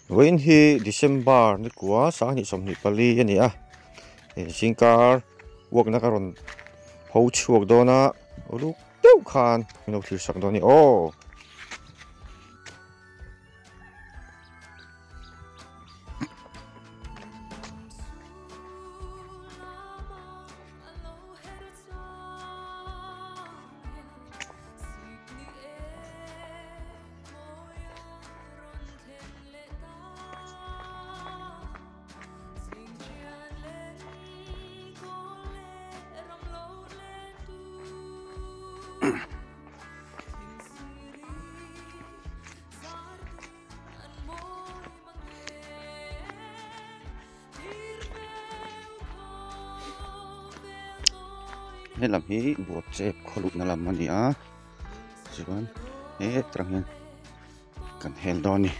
When he December ni kuwa sang ni som ni pali yani a singkar wak na karon pouch wak do na ulu teu khan no thir sak do ni o he lam hi buat chep kholu na lam ani a chuan he trang hian kan hel do ni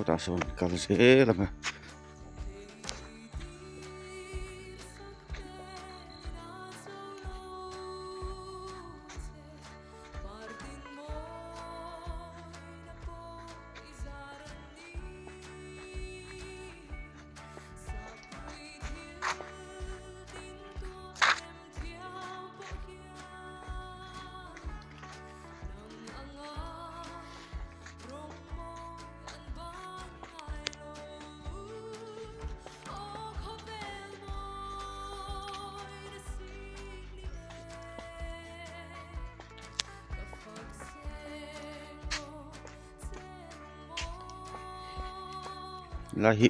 ta son kal se lam lahi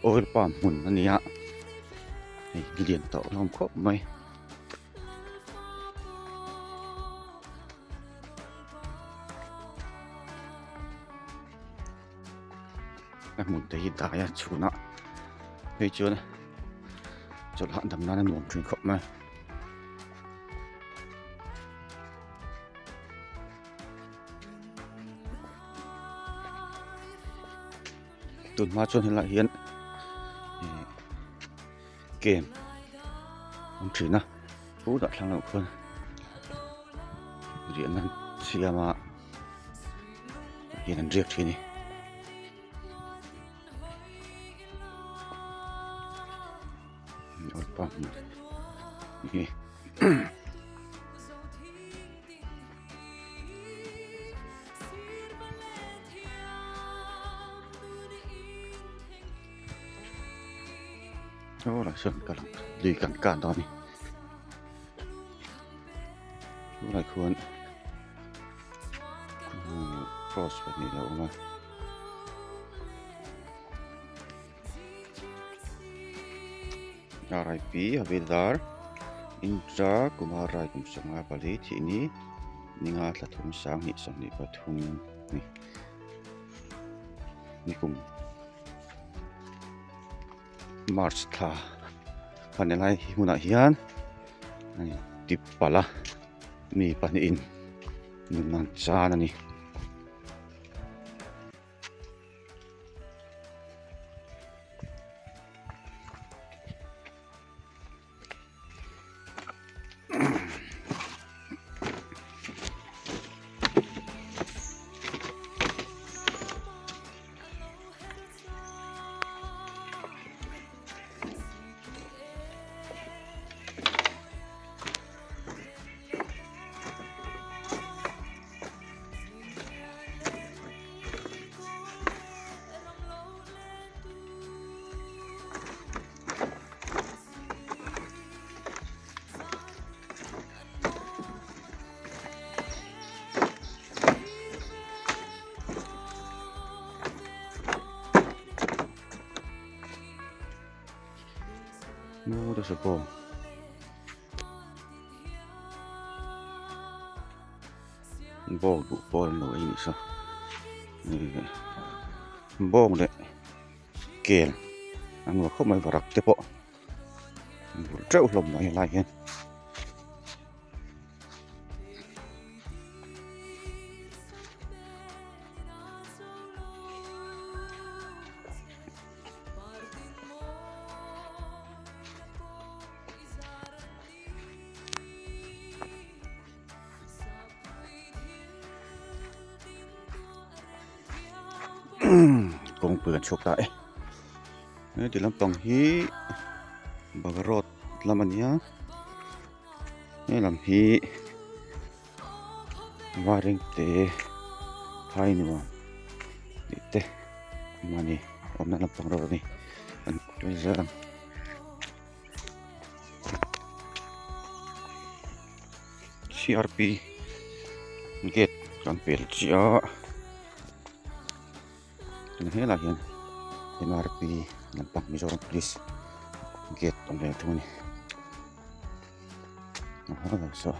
oil palm mun ani a hei lian to lam khop mai a mun te hi da ya chuna hei chuan chol han dam na nuam thin khop mai tuần ma chuan hi la hian kem ông chỉ na phú đã sang lộc hơn riêng nan siama hiện riêng thế này ở旁边oh là sơn cả lì cản đó đi lúc nàyควรcross แบบนี้แล้วนะอะไรปีHabidar Indra Kumarai kum sanga pali thi ni ninga tla thum sang hi sang ni pathum ni kum March tha panelai huna hian ani tip pala mi pani in nan chan ani no da so bong đủ bol nổi như sao bong đấy kèn ăn mà không phải vào đặc tiếp bộ trâu lồng này lại hen kong pulgan chok ta di lampang hi bagarot laman ya lam hi waring te hai ni ma te mani om na lampang ro ni an tuizan CRP gate kan pel chia ini lah yan MRP nampak Mizoram Police gate on the tuni so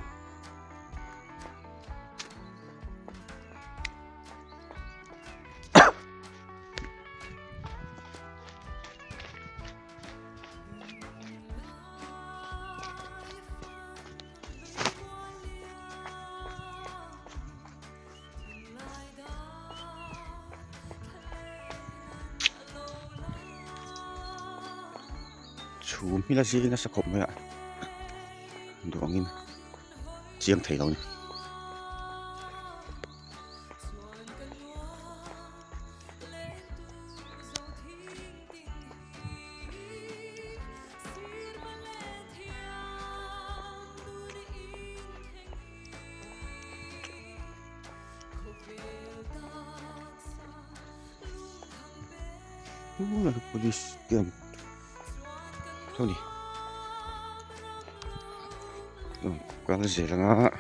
chum hila si na sa khop maya duangin chiang thei lo ni na police dem thôi con gì là ngã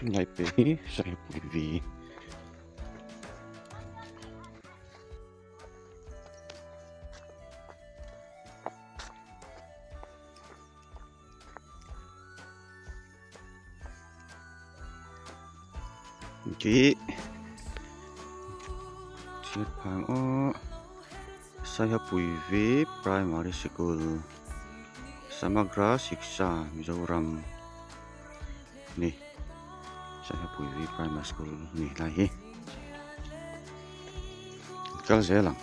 ngày bé sẽ bởi vì chị chiết phang o saya bui vi primary school Samagra Shiksha Mizoram ni saya bui vi primary school ni lahi kal zelang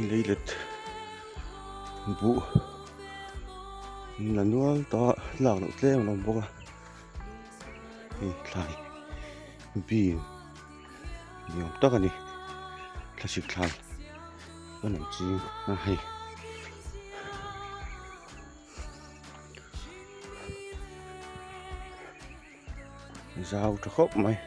leilet bu là nuôi to làng nụ tê mà bông à lại vì nhiều tắc anh đi là chỉ lại cái này chi là hay rau cho khóc mày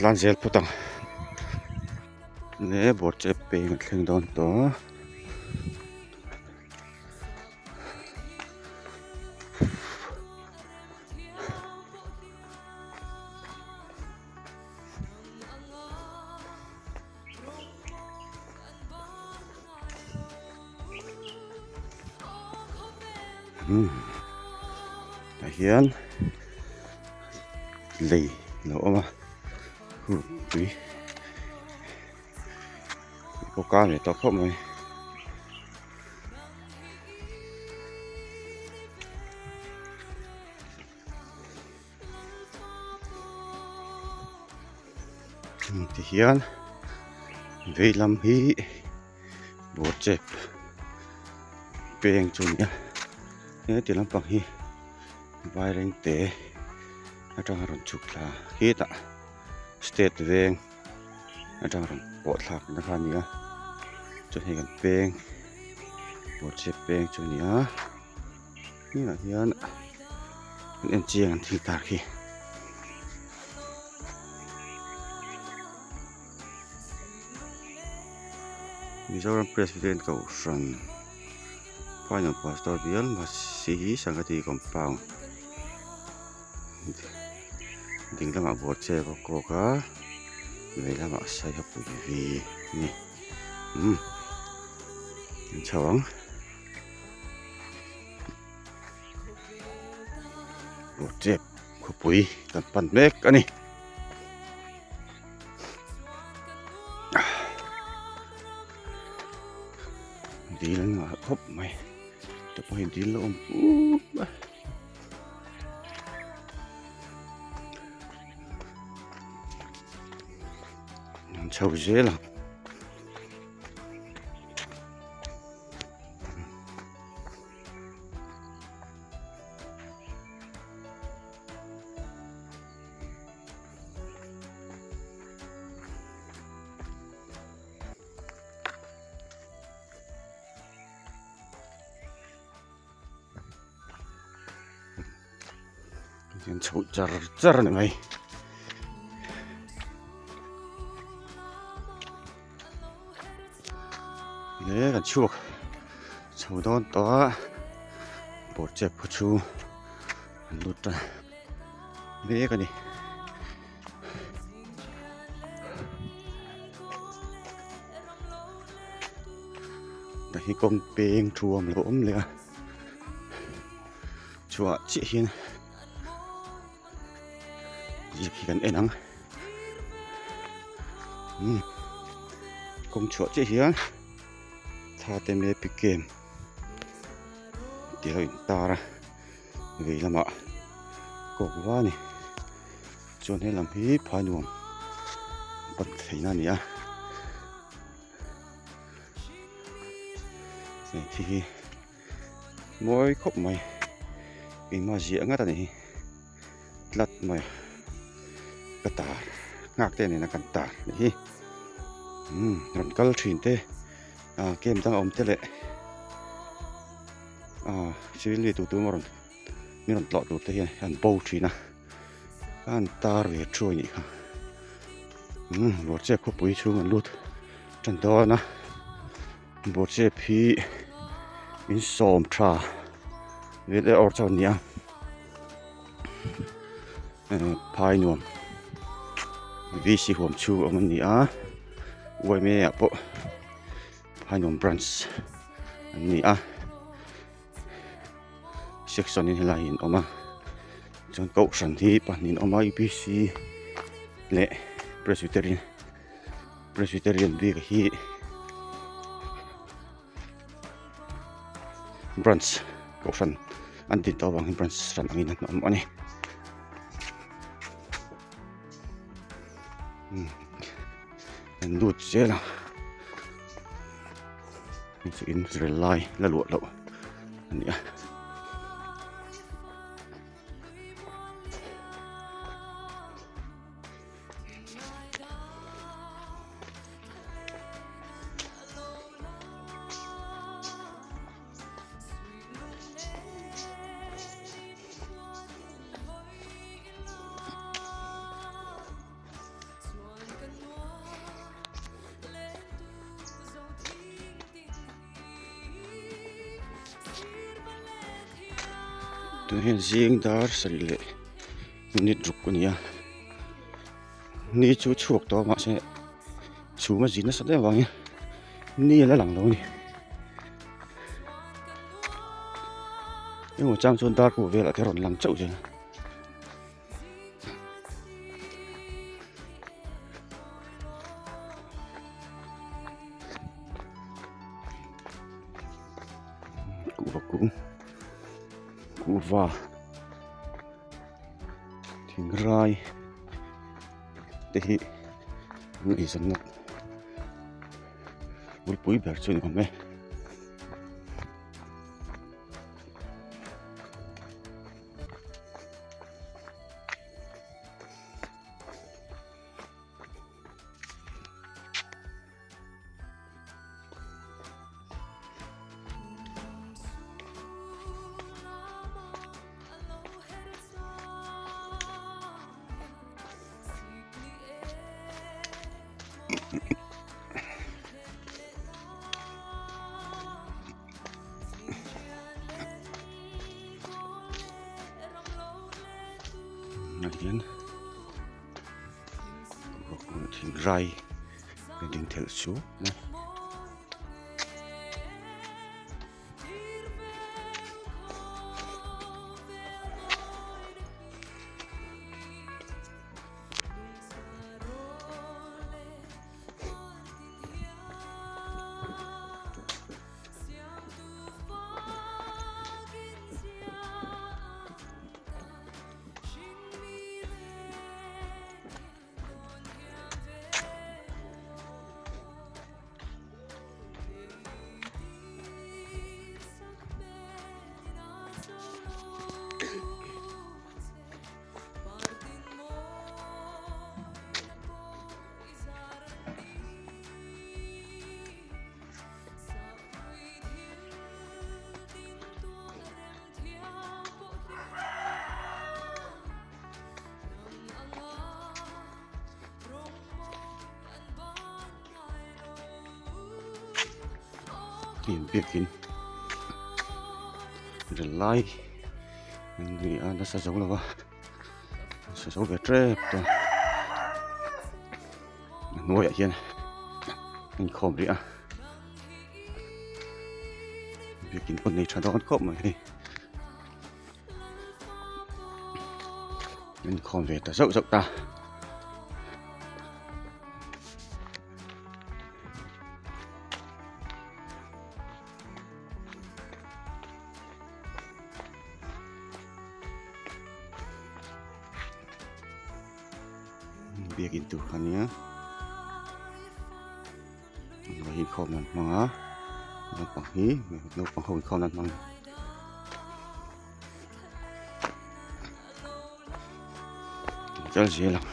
lan zel putang ne bot che pe ngleng don to hiền lì lỗ mà quý có cá để tao không này thì hiền về làm hi bột chép bèn chung nhá thế thì làm bằng hi vai reng te atang ron chuk la hi ta state veng atang ron po thak na khania cho hi gan peng po che peng chu nia ni là hian en chiang thi ta khi Mizoram President Kau San Final Pastor Bial masih sangat di compound ding lama buat saya koka, bila mak saya punya ni chawang bột khupui kan pan mek ani dil nga khop mai to po hindi lo chau dễ lắm chau char này mày nèกันchuกชาวดอนตัวปวดเจ็บปวดชูหลุดอ่ะนี่กันนี่แต่ที่กงเปียงทัวมล้มเลยอ่ะชัวจีเฮียนจีพี่กันเอ็นังกงชัวจีเฮียนท่าเต็มเลยปิเกมเดี๋ยวตาละเวลามาก็ว่านี่จนให้ลำพีพานุ่มปัดที่นั่นเนี่ยที่มวยครบไหมอีมาเสียงอะไรนี่ลัดไหมกระตางักเต้นนี่นะกันตานี่รันกัลชินเต้เกมตั้งอมเตเลยชีวิตลีตัวมันมีรันหลอดตัวเตี้ยอันโบชีนะอันตาเรียช่วยนี่ค่ะบทเจ็บขบุยชูมันลุดจันทร์นะบทเจ็บพี่อินสอมทราเวลาออกจากเนี่ยพายนวมวิสิหัวชูมันนี่ไว้ไม่อะปะพายนวมบรันส์อันนี้เซ็กชันนี้ให้ลายอินออกมาจนเก่าสันที่ปนินออกมาอีพีซีเละเพรสบิเตอรีนบีกับฮีบรันส์เก่าสันอันติดต่อวางบรันส์สันอันนี้นั่นอันนี้ดูดเจล่ะนี่จะอินสเรลไลและหลวดแล้วอันนี้ตัวเห็นเสียงดาร์สริเลนี่จุกคนนี้นี่ชูชกตัวมาใช่ชูมาจีนสัตว์ได้บ้างเนี่ยนี่แล้วหลังเรานี่ยังหัวจ้างชนดาร์กูเวลาที่เราหลังเจ้าจังกูว่าทิ้งไรแต่ที่ไม่สนุกบุญปุ๋ยแบบชนกันไหมนั่นเองทิ้งไรเป็นดิ้งเทลชูนะ in biakin relai ni ana sa zo lawa sa zo ve trep to nuôi ở hiền anh khom đi à việc kín con này cho nó khom mà đi anh khom về ta dậu ta việc kín tủ khăn nhá hi khom nan manga no pang hi no pang hoi khom nan mang chal je lang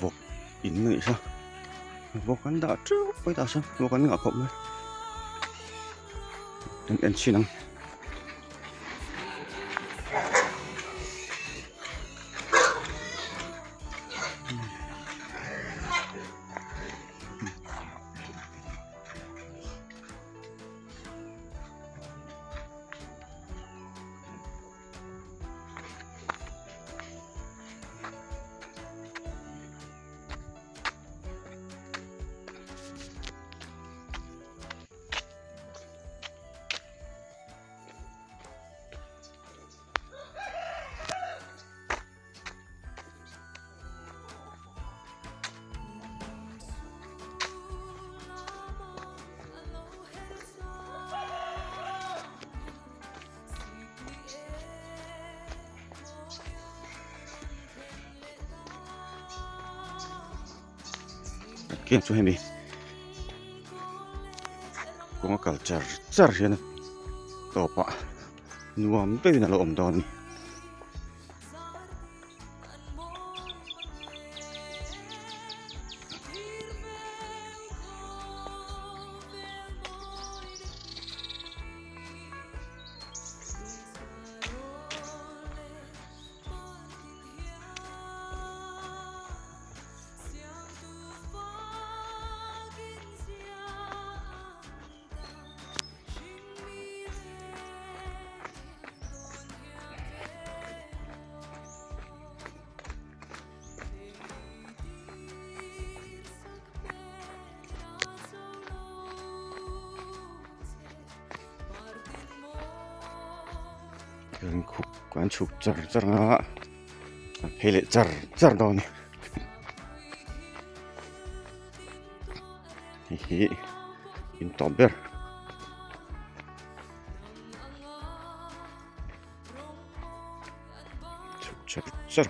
vok in người sao vok anh đã trước với ta sao vok anh ngã khom đấy đừng ăn chi năng kiam chu hemi ko kal char hian to pa nuam pe na lo om don Keren khúc quán chụp char ngã hay lệ char đó nè hi in tomber chụp char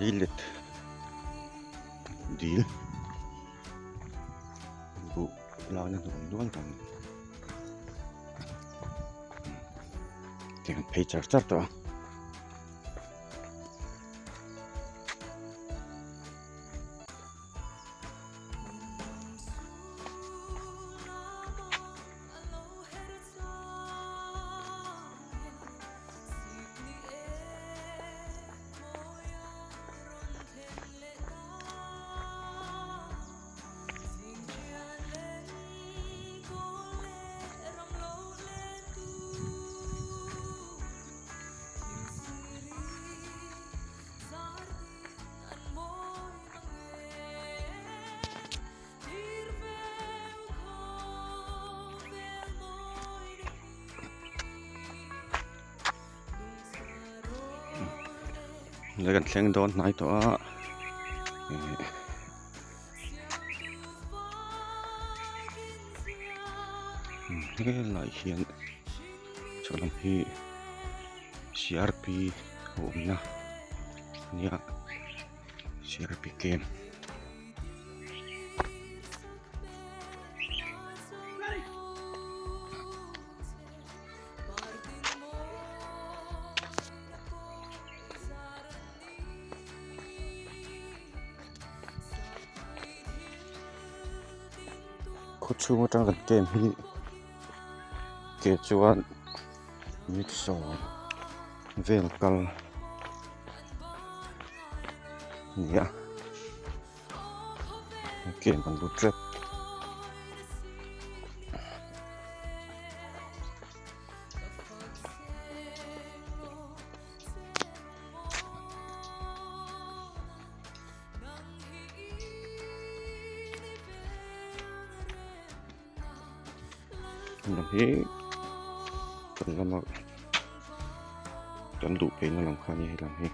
Lillet deal bu lawan yang doang kan dengan pay charger tuh lấy gần xem đón này đó cái lại hiện cho làm hi CRP hôm na nha CRP game có chung một trong gần game hi kể chuan mixo vel kal nha game bằng lút trap làm hi cần làm mà cần đủ cái nó làm khai như làm hi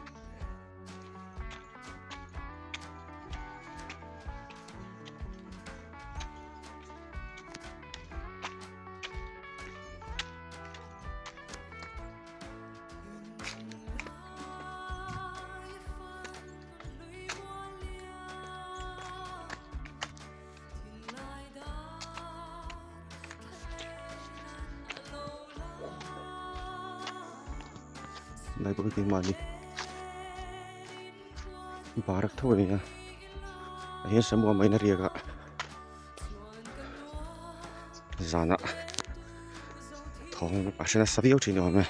đây có cái mà đi barak thôi nha hiện semua main dia kak zana thong asana sabiau chini ome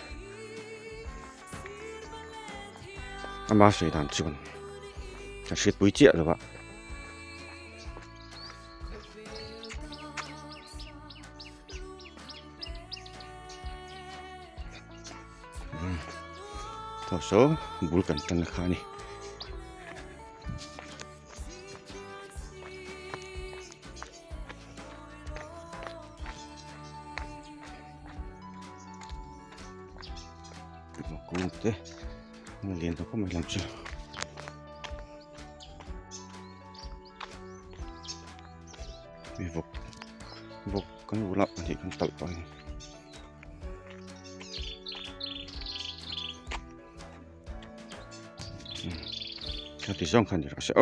ama sui dan chun ta shit bui chia rồi bạn thôi số bul cẩn thận khai này một cú thế mình liền thôi không mình làm chưa vì vục con vụ lợn thì con tập rồi thì xong khăn thì nó sẽ